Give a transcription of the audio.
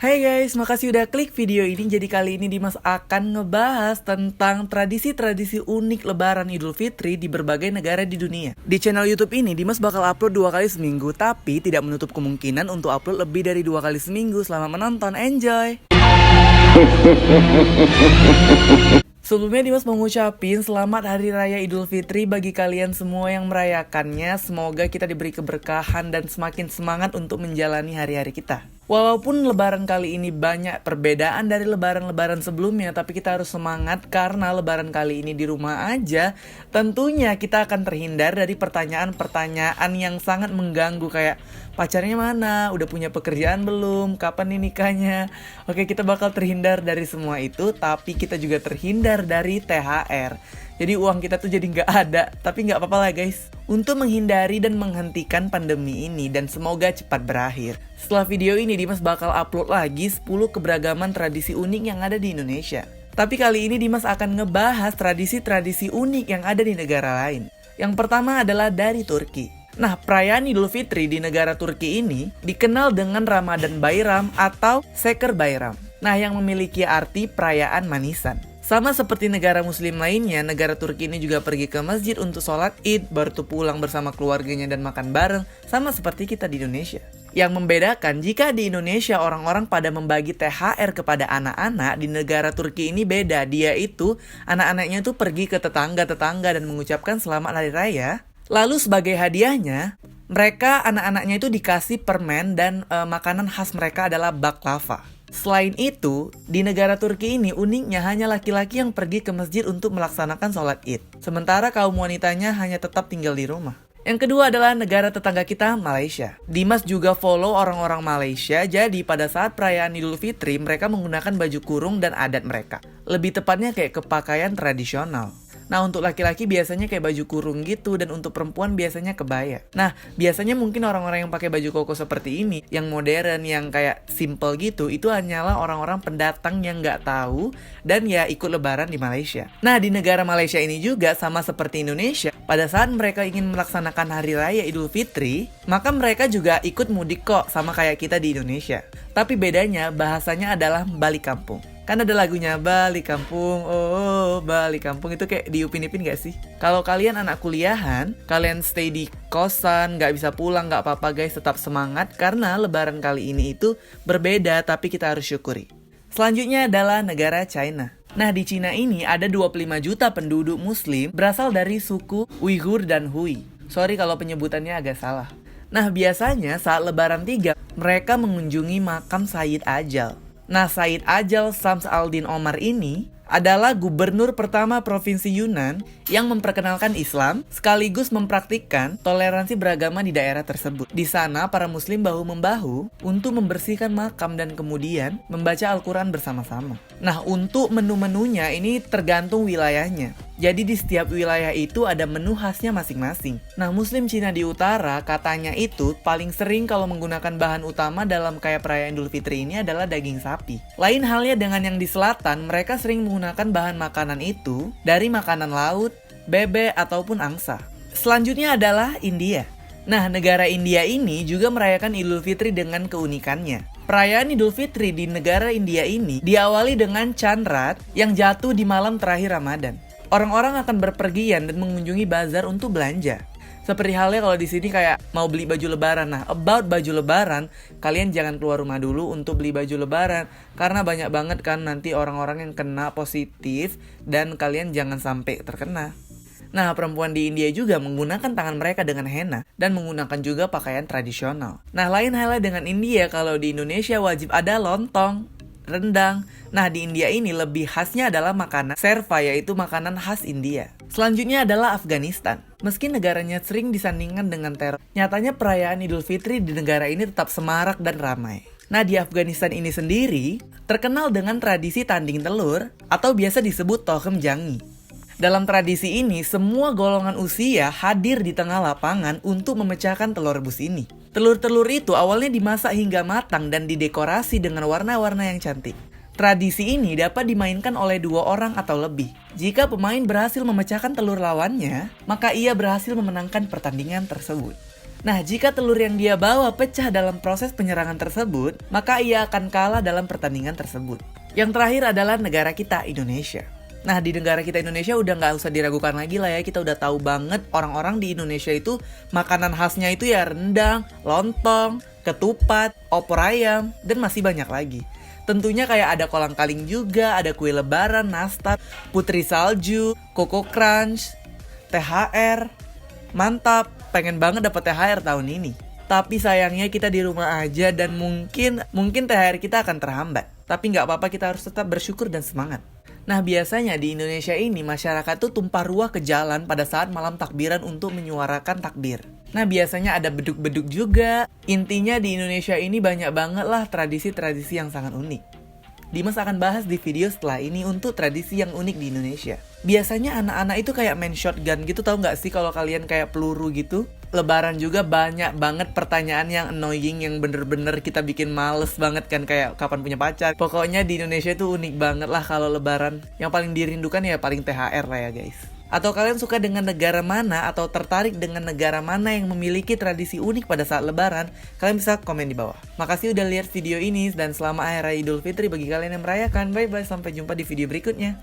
Hai guys, makasih udah klik video ini. Jadi kali ini Dimas akan ngebahas tentang tradisi-tradisi unik Lebaran Idul Fitri di berbagai negara di dunia. Di channel YouTube ini Dimas bakal upload 2 kali seminggu, tapi tidak menutup kemungkinan untuk upload lebih dari 2 kali seminggu. Selamat menonton, enjoy! Sebelumnya Dimas mau ngucapin selamat Hari Raya Idul Fitri bagi kalian semua yang merayakannya. Semoga kita diberi keberkahan dan semakin semangat untuk menjalani hari-hari kita. Walaupun lebaran kali ini banyak perbedaan dari lebaran-lebaran sebelumnya, tapi kita harus semangat karena lebaran kali ini di rumah aja. Tentunya kita akan terhindar dari pertanyaan-pertanyaan yang sangat mengganggu kayak pacarnya mana, udah punya pekerjaan belum, kapan nih nikahnya. Oke, kita bakal terhindar dari semua itu, tapi kita juga terhindar dari THR. Jadi uang kita tuh jadi nggak ada, tapi nggak apa-apa lah guys. Untuk menghindari dan menghentikan pandemi ini dan semoga cepat berakhir. Setelah video ini Dimas bakal upload lagi 10 keberagaman tradisi unik yang ada di Indonesia. Tapi kali ini Dimas akan ngebahas tradisi-tradisi unik yang ada di negara lain. Yang pertama adalah dari Turki. Nah, perayaan Idul Fitri di negara Turki ini dikenal dengan Ramadan Bayram atau Şeker Bayram. Nah, yang memiliki arti perayaan manisan. Sama seperti negara muslim lainnya, negara Turki ini juga pergi ke masjid untuk sholat id, baru tuh pulang bersama keluarganya dan makan bareng, sama seperti kita di Indonesia. Yang membedakan, jika di Indonesia orang-orang pada membagi THR kepada anak-anak, di negara Turki ini beda. Dia itu, anak-anaknya itu pergi ke tetangga-tetangga dan mengucapkan selamat hari raya. Lalu sebagai hadiahnya, mereka anak-anaknya itu dikasih permen dan makanan khas mereka adalah baklava. Selain itu, di negara Turki ini uniknya hanya laki-laki yang pergi ke masjid untuk melaksanakan sholat id. Sementara kaum wanitanya hanya tetap tinggal di rumah. Yang kedua adalah negara tetangga kita, Malaysia. Dimas juga follow orang-orang Malaysia, jadi pada saat perayaan Idul Fitri mereka menggunakan baju kurung dan adat mereka. Lebih tepatnya kayak kepakaian tradisional. Nah, untuk laki-laki biasanya kayak baju kurung gitu, dan untuk perempuan biasanya kebaya. Nah, biasanya mungkin orang-orang yang pakai baju koko seperti ini, yang modern, yang kayak simple gitu, itu hanyalah orang-orang pendatang yang nggak tahu dan ya ikut lebaran di Malaysia. Nah, di negara Malaysia ini juga sama seperti Indonesia, pada saat mereka ingin melaksanakan Hari Raya Idul Fitri, maka mereka juga ikut mudik kok, sama kayak kita di Indonesia. Tapi bedanya, bahasanya adalah balik kampung. Kan ada lagunya Balik Kampung, oh Balik Kampung, itu kayak di Upin Ipin gak sih? Kalau kalian anak kuliahan, kalian stay di kosan, gak bisa pulang, gak apa-apa guys, tetap semangat karena lebaran kali ini itu berbeda tapi kita harus syukuri. Selanjutnya adalah negara China. Nah, di Cina ini ada 25 juta penduduk muslim berasal dari suku Uighur dan Hui. Sorry kalau penyebutannya agak salah. Nah, biasanya saat lebaran 3, mereka mengunjungi makam Sayyid Ajal. Nah, Sayyid Ajal Syams al-Din Omar ini adalah gubernur pertama Provinsi Yunnan yang memperkenalkan Islam sekaligus mempraktikkan toleransi beragama di daerah tersebut. Di sana, para muslim bahu-membahu untuk membersihkan makam dan kemudian membaca Al-Quran bersama-sama. Nah, untuk menu-menunya ini tergantung wilayahnya. Jadi di setiap wilayah itu ada menu khasnya masing-masing. Nah, muslim Cina di utara katanya itu paling sering kalau menggunakan bahan utama dalam kayak perayaan Idul Fitri ini adalah daging sapi. Lain halnya dengan yang di selatan, mereka sering menggunakan bahan makanan itu dari makanan laut, bebek, ataupun angsa. Selanjutnya adalah India. Nah, negara India ini juga merayakan Idul Fitri dengan keunikannya. Perayaan Idul Fitri di negara India ini diawali dengan Chandrat yang jatuh di malam terakhir Ramadan. Orang-orang akan berpergian dan mengunjungi bazar untuk belanja. Seperti halnya kalau di sini kayak mau beli baju lebaran. Nah, about baju lebaran, kalian jangan keluar rumah dulu untuk beli baju lebaran. Karena banyak banget kan nanti orang-orang yang kena positif dan kalian jangan sampai terkena. Nah, perempuan di India juga menggunakan tangan mereka dengan henna dan menggunakan juga pakaian tradisional. Nah, lain halnya dengan India, kalau di Indonesia wajib ada lontong, rendang. Nah, di India ini lebih khasnya adalah makanan serva, yaitu makanan khas India. Selanjutnya adalah Afghanistan. Meski negaranya sering disandingkan dengan teror, nyatanya perayaan Idul Fitri di negara ini tetap semarak dan ramai. Nah, di Afghanistan ini sendiri terkenal dengan tradisi tanding telur atau biasa disebut tohem jangi. Dalam tradisi ini, semua golongan usia hadir di tengah lapangan untuk memecahkan telur rebus ini. Telur-telur itu awalnya dimasak hingga matang dan didekorasi dengan warna-warna yang cantik. Tradisi ini dapat dimainkan oleh 2 orang atau lebih. Jika pemain berhasil memecahkan telur lawannya, maka ia berhasil memenangkan pertandingan tersebut. Nah, jika telur yang dia bawa pecah dalam proses penyerangan tersebut, maka ia akan kalah dalam pertandingan tersebut. Yang terakhir adalah negara kita, Indonesia. Nah, di negara kita Indonesia udah nggak usah diragukan lagi lah ya. Kita udah tahu banget orang-orang di Indonesia itu makanan khasnya itu ya rendang, lontong, ketupat, opor ayam, dan masih banyak lagi. Tentunya kayak ada kolang-kaling juga, ada kue lebaran, nastar, putri salju, koko crunch, THR. Mantap, pengen banget dapat THR tahun ini. Tapi sayangnya kita di rumah aja dan mungkin THR kita akan terhambat. Tapi nggak apa-apa, kita harus tetap bersyukur dan semangat. Nah, biasanya di Indonesia ini masyarakat tuh tumpah ruah ke jalan pada saat malam takbiran untuk menyuarakan takbir. Nah, biasanya ada beduk-beduk juga. Intinya di Indonesia ini banyak banget lah tradisi-tradisi yang sangat unik. Dimas akan bahas di video setelah ini untuk tradisi yang unik di Indonesia. Biasanya anak-anak itu kayak main shotgun gitu, tahu nggak sih kalau kalian kayak peluru gitu? Lebaran juga banyak banget pertanyaan yang annoying, yang bener-bener kita bikin males banget kan, kayak kapan punya pacar. Pokoknya di Indonesia itu unik banget lah kalau Lebaran. Yang paling dirindukan ya paling THR lah ya guys. Atau kalian suka dengan negara mana atau tertarik dengan negara mana yang memiliki tradisi unik pada saat Lebaran? Kalian bisa komen di bawah. Makasih udah lihat video ini dan selamat Hari Raya Idul Fitri bagi kalian yang merayakan. Bye bye, sampai jumpa di video berikutnya.